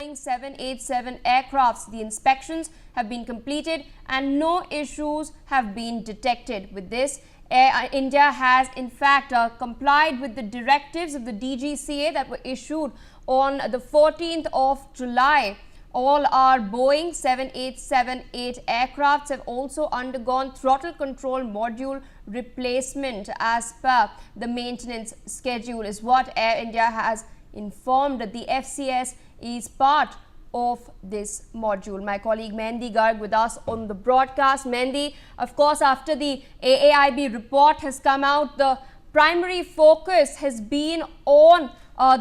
787 aircrafts. The inspections have been completed and no issues have been detected. With this, Air India has in fact complied with the directives of the DGCA that were issued on the 14th of July. All our Boeing 787-8 aircrafts have undergone throttle control module replacement as per the maintenance schedule, is what Air India has informed. That the FCS is part of this module. My colleague Mehendi Garg with us on the broadcast. Mehendi, of course, after the AAIB report has come out, the primary focus has been on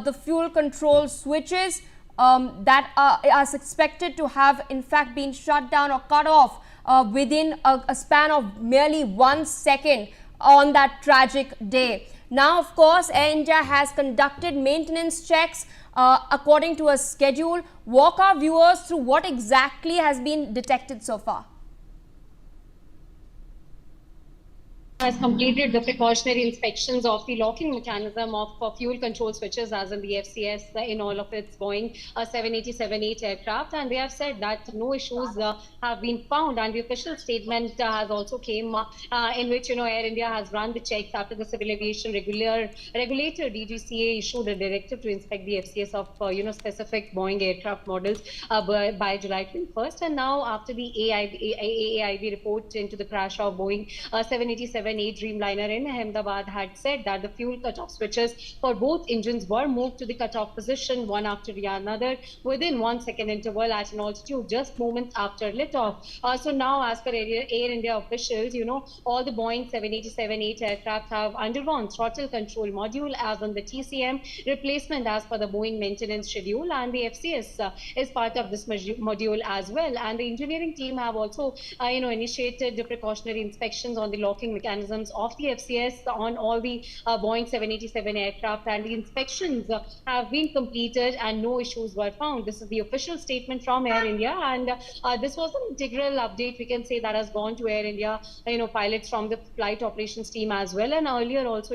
the fuel control switches that are expected to have in fact been shut down or cut off within a span of merely 1 second on that tragic day. Now, of course, Air India has conducted maintenance checks according to a schedule. Walk our viewers through what exactly has been detected so far. Has completed the precautionary inspections of the locking mechanism of fuel control switches as in the FCS in all of its Boeing 787-8 aircraft, and they have said that no issues have been found. And the official statement has also came in which Air India has run the checks after the Civil Aviation Regulator DGCA issued a directive to inspect the FCS of specific Boeing aircraft models by July 21st, and now after the AAIB report into the crash of Boeing 787-8 Dreamliner in Ahmedabad had said that the fuel cutoff switches for both engines were moved to the cutoff position one after the another within 1 second interval at an altitude just moments after liftoff. So now, as per Air India officials, all the Boeing 787-8 aircraft have undergone throttle control module as on the TCM replacement as per the Boeing maintenance schedule, and the FCS is part of this module as well. And the engineering team have also initiated the precautionary inspections on the locking mechanisms of the FCS on all the Boeing 787 aircraft, and the inspections have been completed and no issues were found. This is the official statement from Air India, and this was an integral update, we can say, that has gone to Air India, pilots from the flight operations team as well. And earlier also,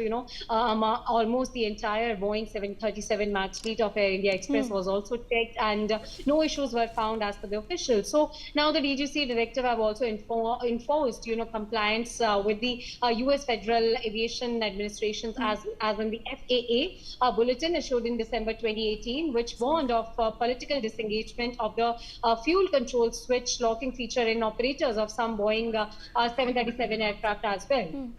almost the entire Boeing 737 MAX fleet of Air India Express was also checked, and no issues were found as per the officials. So now the DGCA directive have also enforced, compliance with the U.S. Federal Aviation Administration's as in the FAA bulletin issued in December 2018, which warned of political disengagement of the fuel control switch locking feature in operators of some Boeing 737 aircraft as well.